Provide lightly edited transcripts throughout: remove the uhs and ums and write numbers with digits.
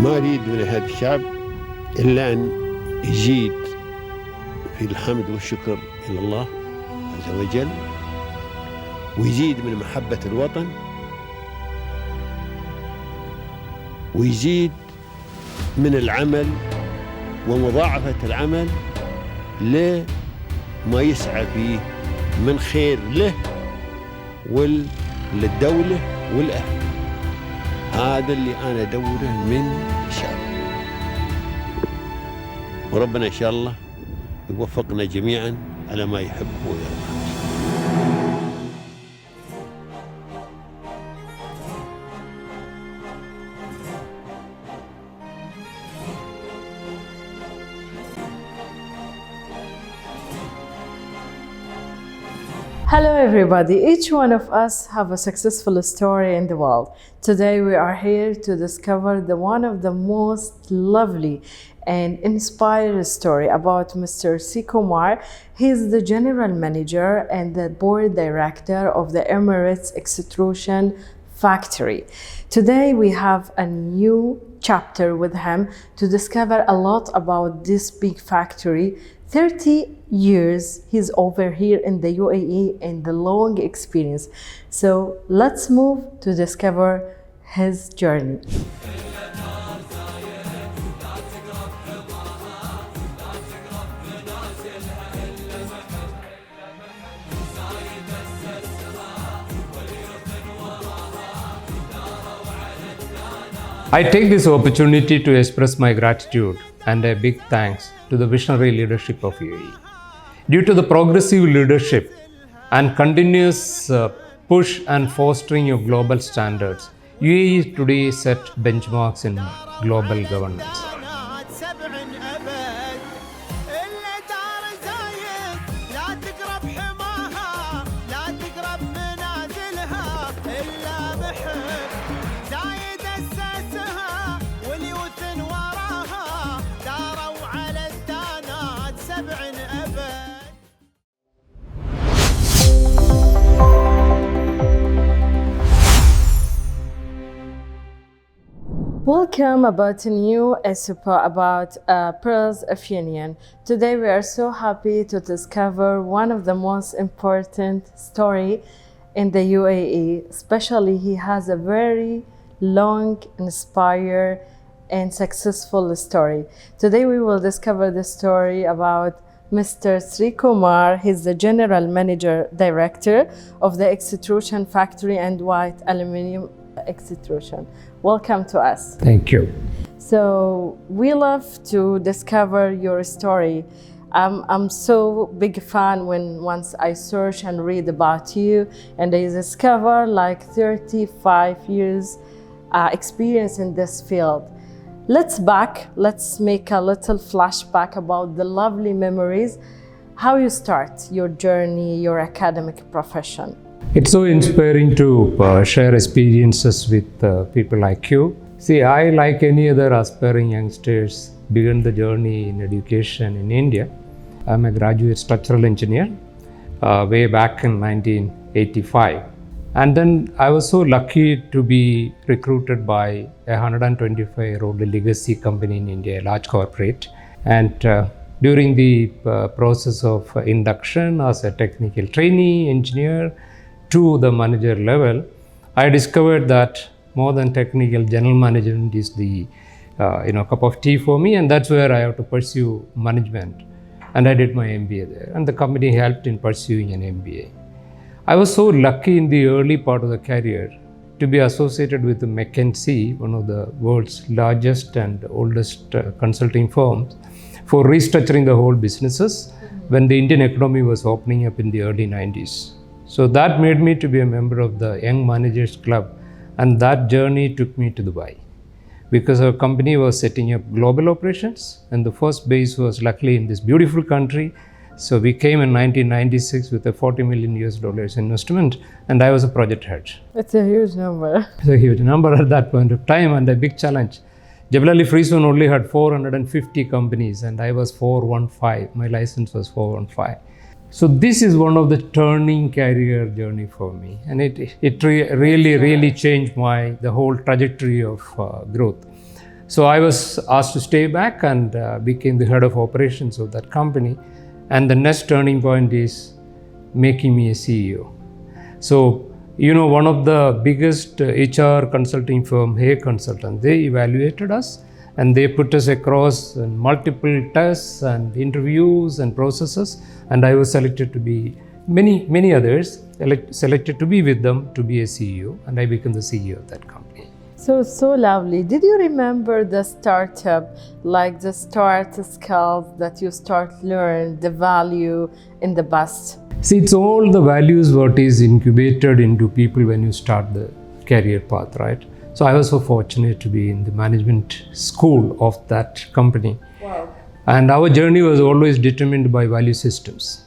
ما أريد من هذا الشعب إلا أن يزيد في الحمد والشكر إلى الله عز وجل، ويزيد من محبة الوطن، ويزيد من العمل ومضاعفة العمل لما يسعى فيه من خير له وللدولة والأهل. هذا اللي أنا أدوره من الشعب، وربنا إن شاء الله يوفقنا جميعا على ما يحب ويرضى. Hello everybody, each one of us have a successful story in the world. Today we are here to discover one of the most lovely and inspiring story about Mr. Sreekumar. He is the general manager and the board director of the Emirates Extrusion factory. Today we have a new chapter with him to discover a lot about this big factory. 30 years he's over here in the UAE and the long experience. So let's move to discover his journey. I take this opportunity to express my gratitude and a big thanks to the visionary leadership of UAE. Due to the progressive leadership and continuous push and fostering of global standards, UAE today set benchmarks in global governance. Welcome about a new episode about Pearls of Union. Today we are so happy to discover one of the most important story in the UAE. Especially he has a very long, inspired and successful story. Today we will discover the story about Mr. Sreekumar. He's the general manager director of the Extrusion factory and white aluminium extrusion. Welcome to us. Thank you. So we love to discover your story. I'm so big fan when once I search and read about you, and I discover like 35 years experience in this field. Let's make a little flashback about the lovely memories, how you start your journey, your academic profession. It's so inspiring to share experiences with people like you. See, I, like any other aspiring youngsters, began the journey in education in India. I'm a graduate structural engineer way back in 1985. And then I was so lucky to be recruited by a 125-year-old legacy company in India, a large corporate. And during the process of induction as a technical trainee engineer, to the manager level, I discovered that more than technical, general management is the cup of tea for me, and that's where I have to pursue management. And I did my MBA there, and the company helped in pursuing an MBA. I was so lucky in the early part of the career to be associated with the McKinsey, one of the world's largest and oldest consulting firms, for restructuring the whole businesses when the Indian economy was opening up in the early 90s. So that made me to be a member of the Young Managers Club, and that journey took me to Dubai because our company was setting up global operations, and the first base was luckily in this beautiful country. So we came in 1996 with a $40 million investment, and I was a project head. It's a huge number. It's a huge number at that point of time, and a big challenge. Jebel Ali Free Zone only had 450 companies, and I was 415. My license was 415. So this is one of the turning career journey for me, and it really changed the whole trajectory of growth. So I was asked to stay back and became the head of operations of that company. And the next turning point is making me a CEO. So, one of the biggest HR consulting firm, Hay Consultant, they evaluated us and they put us across multiple tests and interviews and processes. And I was selected to be, many others, selected to be with them to be a CEO. And I became the CEO of that company. So lovely. Did you remember the startup, like the start skills that you learn the value in the past? See, it's all the values what is incubated into people when you start the career path, right? So I was so fortunate to be in the management school of that company. Wow. And our journey was always determined by value systems.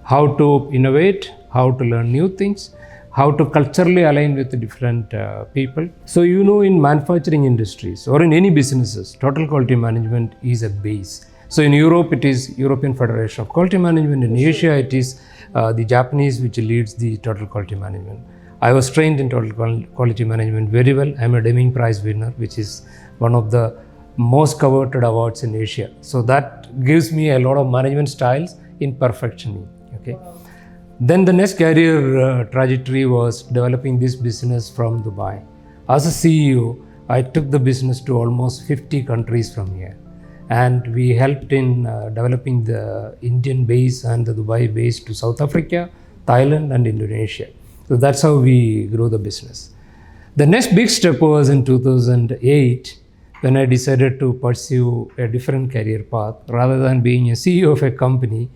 How to innovate, how to learn new things, how to culturally align with the different people. So in manufacturing industries or in any businesses, total quality management is a base. So in Europe, it is European Federation of Quality Management. In Asia, it is the Japanese, which leads the total quality management. I was trained in total quality management very well. I'm a Deming Prize winner, which is one of the most coveted awards in Asia. So that gives me a lot of management styles in perfectioning. Okay. Wow. Then the next career trajectory was developing this business from Dubai. As a CEO, I took the business to almost 50 countries from here. And we helped in developing the Indian base and the Dubai base to South Africa, Thailand and Indonesia. So that's how we grew the business. The next big step was in 2008 when I decided to pursue a different career path. Rather than being a CEO of a company,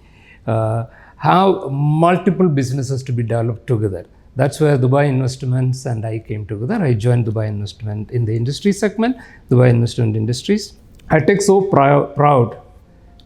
have multiple businesses to be developed together. That's where Dubai Investments and I came together. I joined Dubai Investment in the industry segment, Dubai Investment Industries. I take so proud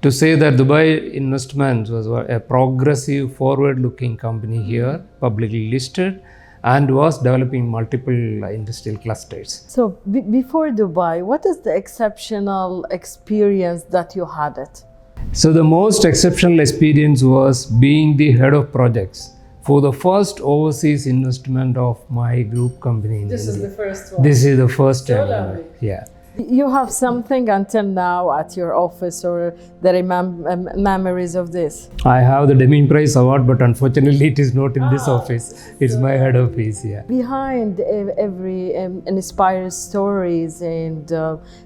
to say that Dubai Investments was a progressive, forward-looking company here, publicly listed, and was developing multiple industrial clusters. So before Dubai, what is the exceptional experience that you had it? So the most exceptional experience was being the head of projects for the first overseas investment of my group company in India. This is the first one. This is the first So time. lovely. Yeah. You have something until now at your office or the memories of this? I have the Deming Prize award, but unfortunately it is not in this office. It's my head office, yeah. Behind every inspiring stories and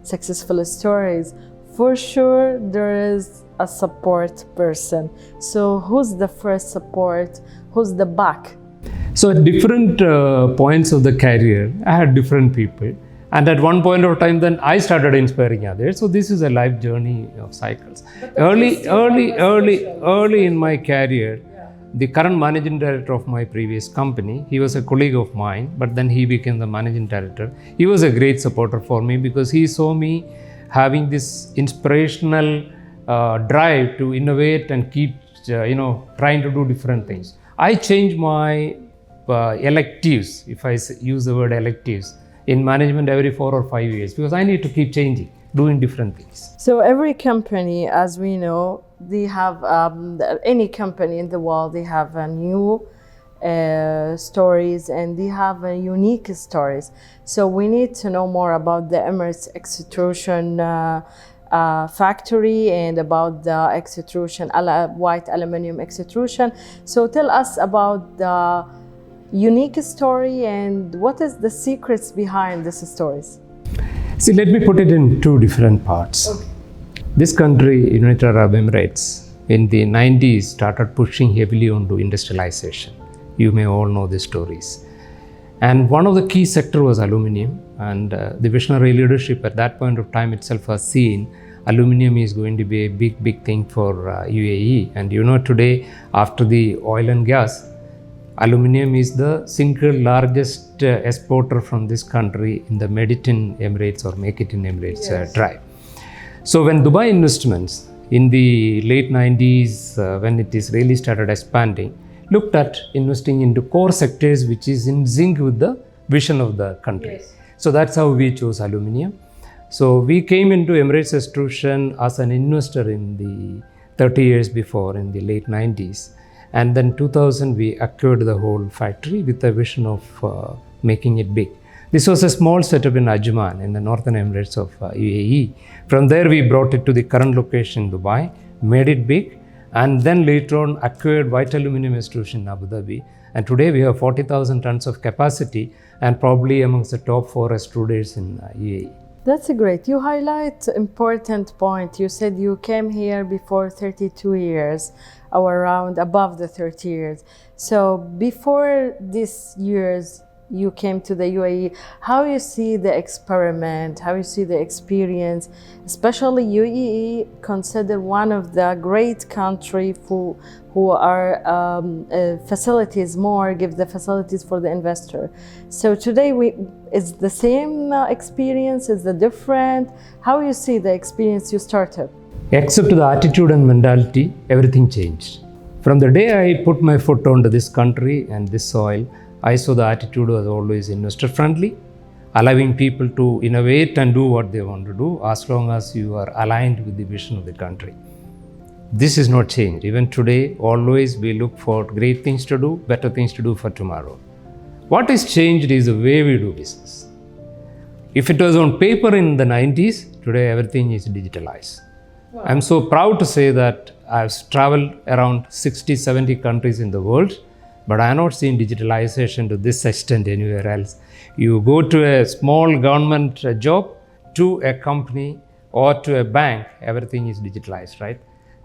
successful stories, for sure there is a support person. So who's the first support? Who's the back? So at different points of the career, I had different people. And at one point of time, then I started inspiring others. So this is a life journey of cycles. Early in my career, the current managing director of my previous company, he was a colleague of mine, but then he became the managing director. He was a great supporter for me because he saw me having this inspirational drive to innovate and keep, trying to do different things. I changed my electives, if I use the word electives, in management every 4 or 5 years because I need to keep changing, doing different things. So every company, as we know, they have, any company in the world, they have a new stories and they have a unique stories. So we need to know more about the Emirates extrusion factory and about the extrusion, white aluminum extrusion. So tell us about the unique story and what is the secrets behind these stories? See, let me put it in two different parts. Okay. This country, United Arab Emirates, in the 90s started pushing heavily onto industrialization. You may all know the stories. And one of the key sector was aluminium, and the visionary leadership at that point of time itself has seen aluminium is going to be a big thing for UAE. And today, after the oil and gas, aluminium is the single largest exporter from this country in the Made it in Emirates or Make it in Emirates drive. So when Dubai Investments in the late 90s, when it is really started expanding, looked at investing into core sectors which is in sync with the vision of the country. Yes. So that's how we chose aluminium. So we came into Emirates Extrusion as an investor in the 30 years before, in the late 90s. And then 2000, we acquired the whole factory with a vision of making it big. This was a small setup in Ajman in the northern Emirates of UAE. From there, we brought it to the current location in Dubai, made it big, and then later on acquired White Aluminium Extrusion in Abu Dhabi. And today we have 40,000 tons of capacity and probably amongst the top 4 extruders in UAE. That's great. You highlight important point. You said you came here before 32 years, or around above the 30 years. So before these years, you came to the UAE. How you see the experiment? How you see the experience? Especially UAE considered one of the great country who are facilities more, give the facilities for the investor. So today is the same experience? Is the different? How you see the experience you started? Except the attitude and mentality, everything changed. From the day I put my foot onto this country and this soil, I saw the attitude was always investor friendly, allowing people to innovate and do what they want to do as long as you are aligned with the vision of the country. This is not changed. Even today, always we look for great things to do, better things to do for tomorrow. What is changed is the way we do business. If it was on paper in the 90s, today everything is digitalized. Wow. I'm so proud to say that I've traveled around 60, 70 countries in the world, but I have not seen digitalization to this extent anywhere else. You go to a small government job, to a company or to a bank, everything is digitalized, right?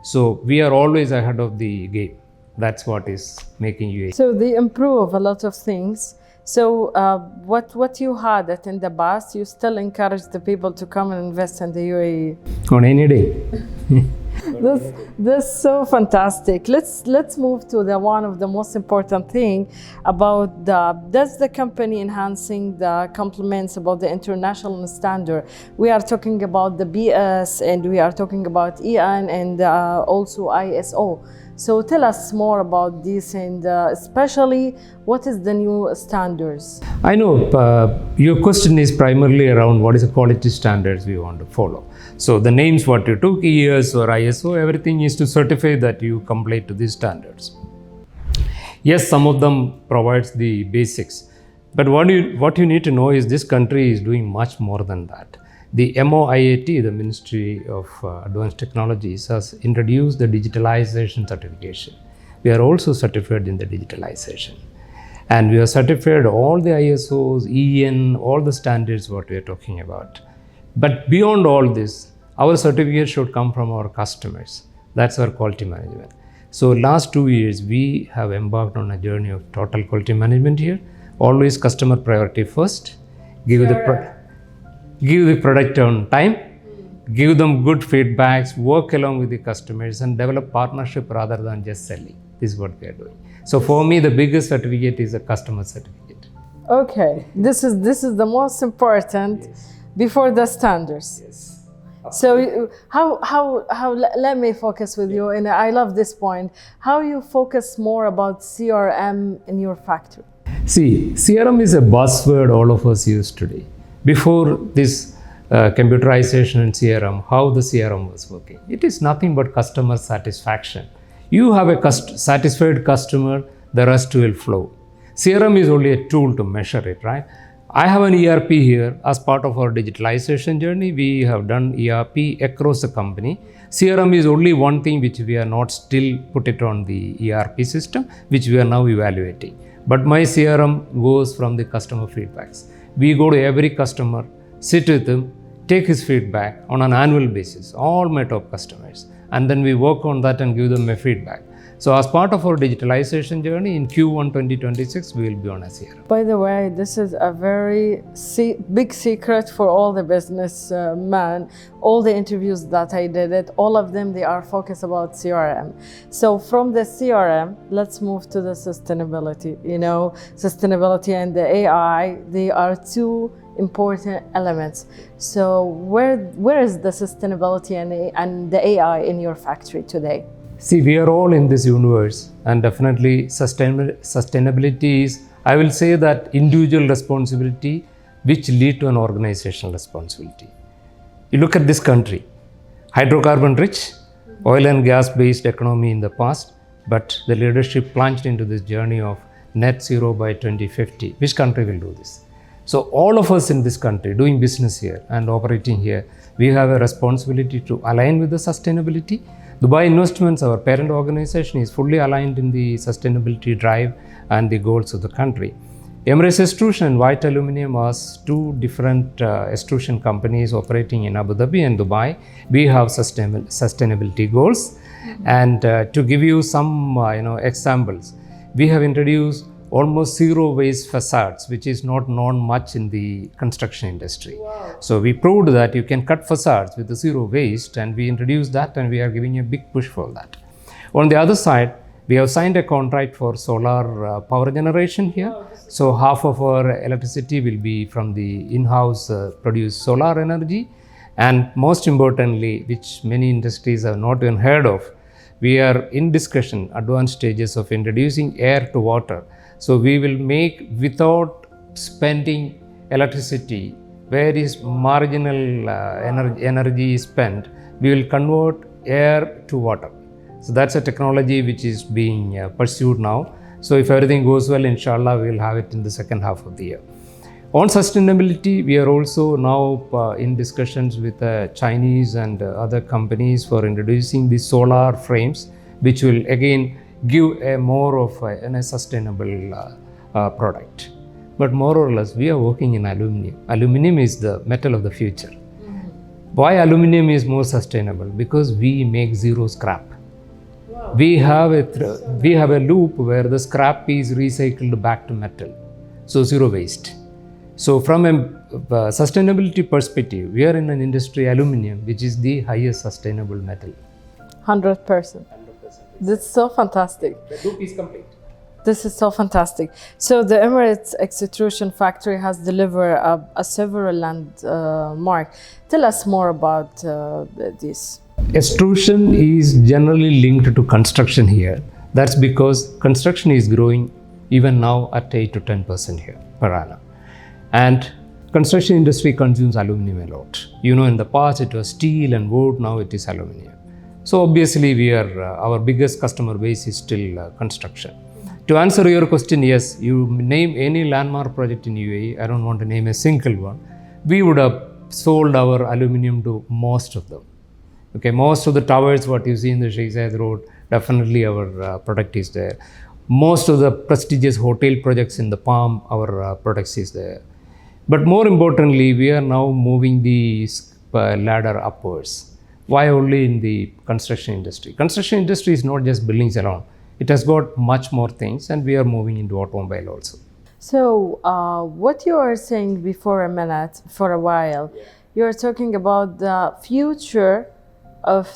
So we are always ahead of the game. That's what is making UAE. So they improve a lot of things. So what you had that in the past, you still encourage the people to come and invest in the UAE? On any day. This so fantastic. Let's move to the one of the most important thing about does the company enhancing the compliments about the international standard. We are talking about the BS and we are talking about EN and also ISO. So tell us more about this and especially what is the new standards? I know your question is primarily around what is the quality standards we want to follow. So the names what you took, ES or ISO, everything is to certify that you comply to these standards. Yes, some of them provides the basics, but what you need to know is this country is doing much more than that. The MOIAT, the Ministry of Advanced Technologies, has introduced the digitalization certification. We are also certified in the digitalization. And we are certified all the ISOs, EN, all the standards what we are talking about. But beyond all this, our certificate should come from our customers. That's our quality management. So last 2 years, we have embarked on a journey of total quality management here. Always customer priority first. Give the product on time, give them good feedbacks, work along with the customers and develop partnership rather than just selling. This is what we are doing. So for me, the biggest certificate is a customer certificate. Okay, this is the most important. Yes. Before the standards. Yes. So how let me focus with you, and I love this point. How you focus more about CRM in your factory? See, CRM is a buzzword all of us use today. Before this computerization in CRM, how the CRM was working. It is nothing but customer satisfaction. You have a satisfied customer, the rest will flow. CRM is only a tool to measure it, right? I have an ERP here. As part of our digitalization journey, we have done ERP across the company. CRM is only one thing which we are not still put it on the ERP system, which we are now evaluating. But my CRM goes from the customer feedbacks. We go to every customer, sit with him, take his feedback on an annual basis, all my top customers. And then we work on that and give them a feedback. So as part of our digitalization journey in Q1 2026, we will be on a CRM. By the way, this is a very big secret for all the business men. All the interviews that I did, all of them, they are focused about CRM. So from the CRM, let's move to the sustainability. You know, sustainability and the AI, they are two important elements. So where is the sustainability and the AI in your factory today? See, we are all in this universe, and definitely sustainability is, I will say, that individual responsibility which lead to an organizational responsibility. You look at this country, hydrocarbon rich, oil and gas based economy in the past, but the leadership plunged into this journey of net zero by 2050. Which country will do this? So all of us in this country doing business here and operating here, we have a responsibility to align with the sustainability. Dubai Investments, our parent organization, is fully aligned in the sustainability drive and the goals of the country. Emirates Extrusion and White Aluminium was two different extrusion companies operating in Abu Dhabi and Dubai. We have sustainability goals. And to give you some examples, we have introduced almost zero waste facades, which is not known much in the construction industry. Wow. So we proved that you can cut facades with the zero waste, and we introduced that, and we are giving a big push for that. On the other side, we have signed a contract for solar power generation here. So half of our electricity will be from the in-house produced solar energy. And most importantly, which many industries have not even heard of, we are in discussion, advanced stages of introducing air to water. So we will make without spending electricity, where is marginal energy is spent, we will convert air to water. So that's a technology which is being pursued now. So if everything goes well, inshallah, we will have it in the second half of the year. On sustainability, we are also now in discussions with Chinese and other companies for introducing the solar frames, which will again give a more of a sustainable product. But more or less, we are working in aluminium. Aluminium is the metal of the future. Why aluminium is more sustainable? Because we make zero scrap. Wow. We have a loop where the scrap is recycled back to metal. So zero waste. So from a sustainability perspective, we are in an industry, aluminium, which is the highest sustainable metal. 100%. That's so fantastic. The loop is complete. This is so fantastic. So the Emirates Extrusion factory has delivered a several landmark. Tell us more about this. Extrusion is generally linked to construction here. That's because construction is growing even now at 8 to 10% here per annum. And construction industry consumes aluminum a lot. In the past it was steel and wood, now it is aluminum. So obviously our biggest customer base is still construction. To answer your question, yes, you name any landmark project in UAE, I don't want to name a single one, we would have sold our aluminum to most of them. Okay, most of the towers, what you see in the Sheikh Zayed Road, definitely our product is there. Most of the prestigious hotel projects in the Palm, our products is there. But more importantly, we are now moving the ladder upwards. Why only in the construction industry? Construction industry is not just buildings alone. It has got much more things, and we are moving into automobile also. So what you are saying before a minute, for a while, you are talking about the future of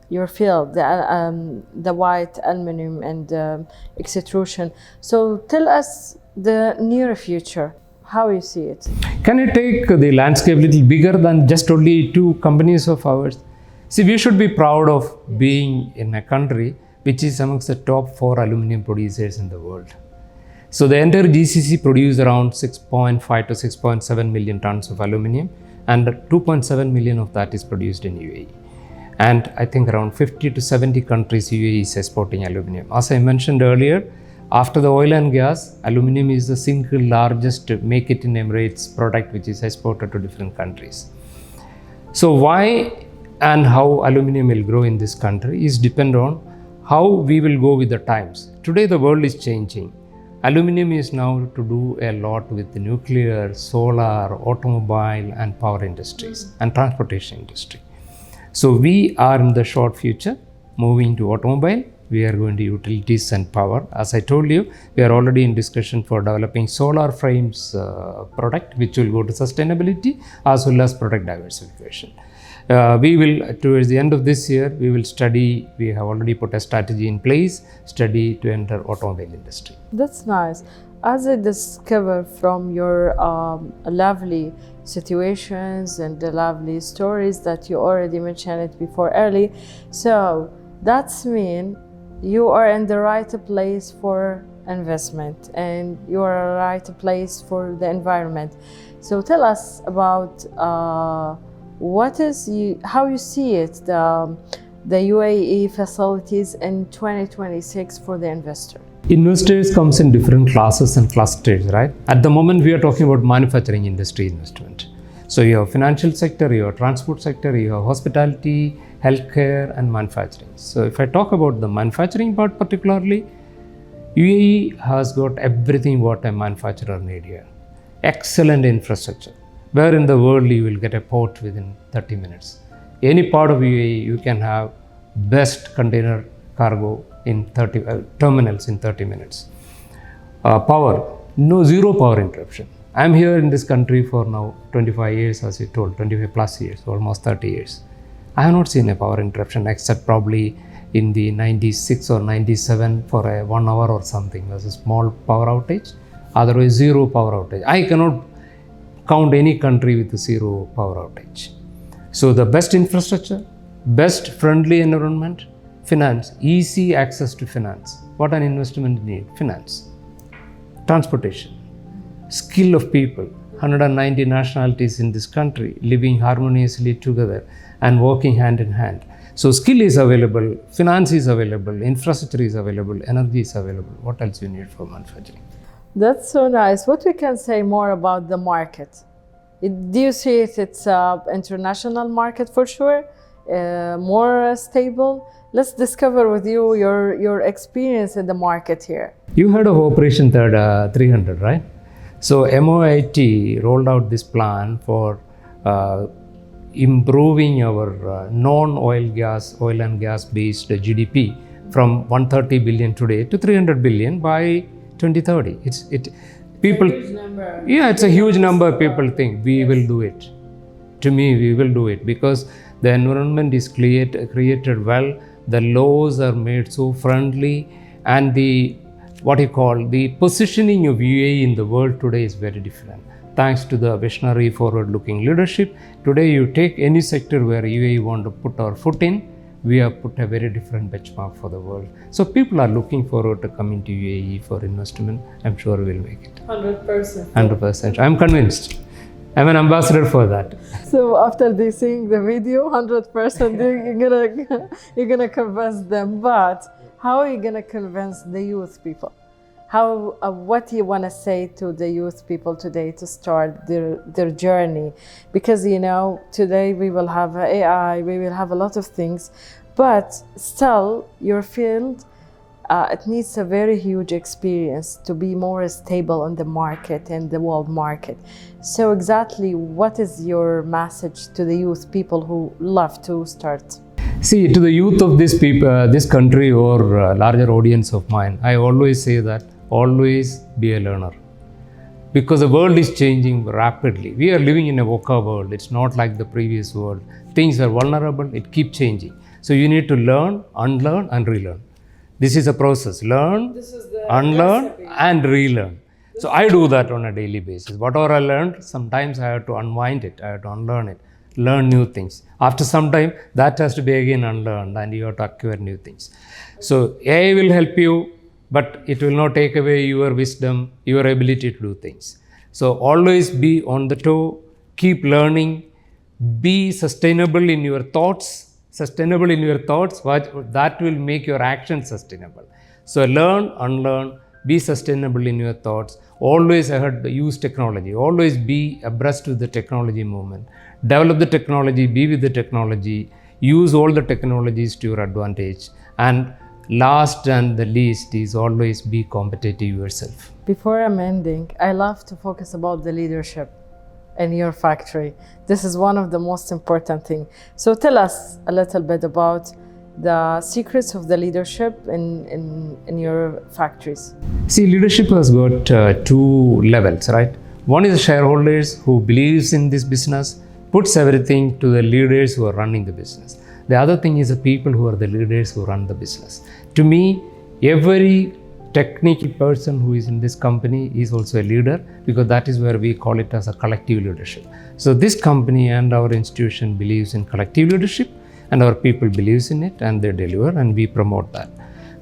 your field, the white aluminum and extrusion. So tell us the near future, how you see it. Can you take the landscape a little bigger than just only two companies of ours? See, we should be proud of being in a country which is amongst the top 4 aluminum producers in the world. So the entire GCC produces around 6.5 to 6.7 million tons of aluminum, and 2.7 million of that is produced in UAE. And I think around 50 to 70 countries UAE is exporting aluminum. As I mentioned earlier, after the oil and gas, aluminum is the single largest make it in Emirates product which is exported to different countries. So why and how aluminum will grow in this country is depend on how we will go with the times. Today the world is changing. Aluminum is now to do a lot with the nuclear, solar, automobile and power industries and transportation industry. So we are in the short future moving to automobile. We are going to utilities and power. As I told you, we are already in discussion for developing solar frames product, which will go to sustainability as well as product diversification. We will, towards the end of this year, we will study, we have already put a strategy in place, study to enter automobile industry. That's nice. As I discovered from your lovely situations and the lovely stories that you already mentioned it before early, so that's mean you are in the right place for investment and you are in the right place for the environment. So tell us about how you see it, the UAE facilities in 2026 for the investor. Investors comes in different classes and clusters, right? At the moment, we are talking about manufacturing industry investment. So you have financial sector, you have transport sector, you have hospitality, healthcare, and manufacturing. So if I talk about the manufacturing part particularly, UAE has got everything what a manufacturer need here. Excellent infrastructure. Where in the world you will get a port within 30 minutes. Any part of UAE you can have best container cargo in terminals in 30 minutes. Power, zero power interruption. I'm here in this country for now 25 years, as you told, 25 plus years, almost 30 years. I have not seen a power interruption except probably in the 96 or 97 for a 1 hour or something. There's a small power outage, otherwise zero power outage. I cannot count any country with a zero power outage. So the best infrastructure, best friendly environment, finance, easy access to finance. What an investment need? Finance, transportation, skill of people, 190 nationalities in this country living harmoniously together and working hand in hand. So skill is available, finance is available, infrastructure is available, energy is available. What else you need for manufacturing? That's so nice. What we can say more about the market? Do you see it's an international market for sure, more stable? Let's discover with you your experience in the market here. You heard of Operation 300, right? So MOIT rolled out this plan for improving our oil and gas based GDP from 130 billion today to 300 billion by 2030. It's a huge number. People think we will do it. To me, we will do it because the environment is created well. The laws are made so friendly, and the positioning of UAE in the world today is very different. Thanks to the visionary, forward-looking leadership, today you take any sector where UAE want to put our foot in, we have put a very different benchmark for the world. So people are looking forward to coming to UAE for investment. I'm sure we'll make it. 100%. 100%. I'm convinced. I'm an ambassador for that. So after they seeing the video, 100% you're gonna convince them. But how are you gonna convince the youth people? What do you want to say to the youth people today to start their journey? Because today we will have AI, we will have a lot of things, but still your field, it needs a very huge experience to be more stable in the market and the world market. So exactly what is your message to the youth people who love to start? See, to the youth of this country or larger audience of mine, I always say that always be a learner, because the world is changing rapidly. We are living in a VUCA world. It's not like the previous world. Things are vulnerable. It keeps changing. So you need to learn, unlearn, and relearn. This is a process. Learn, unlearn, and relearn. So I do that on a daily basis. Whatever I learned, sometimes I have to unwind it. I have to unlearn it. Learn new things. After some time, that has to be again unlearned, and you have to acquire new things. So AI will help you, but it will not take away your wisdom, your ability to do things. So always be on the toe, keep learning, be sustainable in your thoughts. That will make your actions sustainable. So learn, unlearn, be sustainable in your thoughts. Always use technology. Always be abreast with the technology movement. Develop the technology, be with the technology, use all the technologies to your advantage. And last and the least is always be competitive yourself. Before I'm ending, I love to focus about the leadership in your factory. This is one of the most important things. So tell us a little bit about the secrets of the leadership in your factories. See, leadership has got two levels, right? One is the shareholders who believes in this business, puts everything to the leaders who are running the business. The other thing is the people who are the leaders who run the business. To me, every technical person who is in this company is also a leader, because that is where we call it as a collective leadership. So this company and our institution believes in collective leadership, and our people believes in it, and they deliver, and we promote that.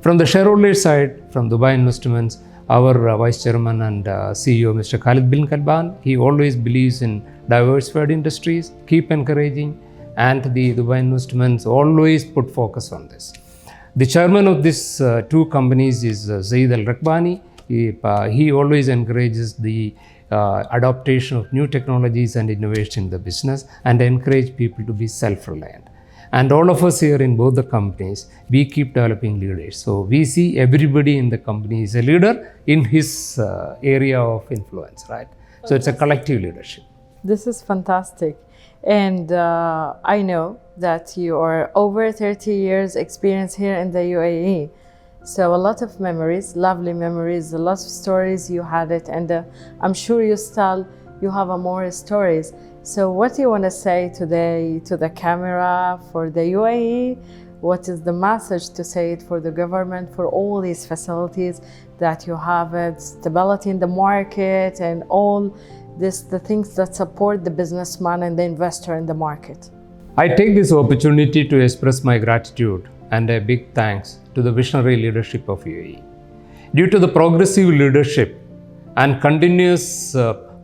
From the shareholder side, from Dubai Investments, our Vice Chairman and CEO, Mr. Khalid bin Kalban, he always believes in diversified industries, keep encouraging, and the Dubai Investments always put focus on this. The chairman of these two companies is Zaid Al-Rakbani. He always encourages the adaptation of new technologies and innovation in the business and encourage people to be self-reliant. And all of us here in both the companies, we keep developing leaders. So we see everybody in the company is a leader in his area of influence, right? So it's a collective leadership. This is fantastic. And I know that you are over 30 years experience here in the UAE. So a lot of memories, lovely memories, a lot of stories you had it, and I'm sure you have more stories. So what do you want to say today to the camera for the UAE? What is the message to say it for the government, for all these facilities that you have, it, stability in the market and all this, the things that support the businessman and the investor in the market? I take this opportunity to express my gratitude and a big thanks to the visionary leadership of UAE. Due to the progressive leadership and continuous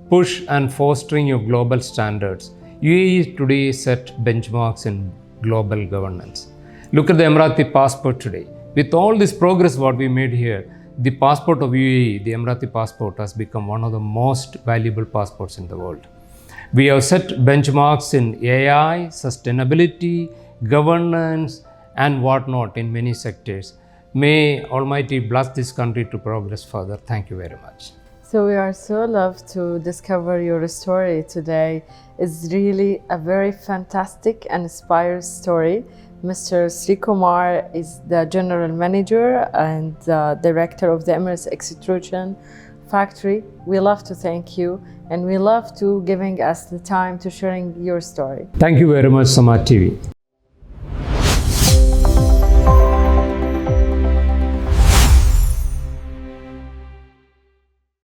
push and fostering of global standards, UAE today set benchmarks in global governance. Look at the Emirati passport today. With all this progress what we made here, the passport of UAE, the Emirati passport, has become one of the most valuable passports in the world. We have set benchmarks in AI, sustainability, governance, and whatnot in many sectors. May Almighty bless this country to progress further. Thank you very much. So we are so loved to discover your story today. It's really a very fantastic and inspiring story. Mr. Sreekumar is the General Manager and Director of the Emirates Extrusion Factory. We love to thank you and we love to giving us the time to sharing your story. Thank you very much, Samad TV.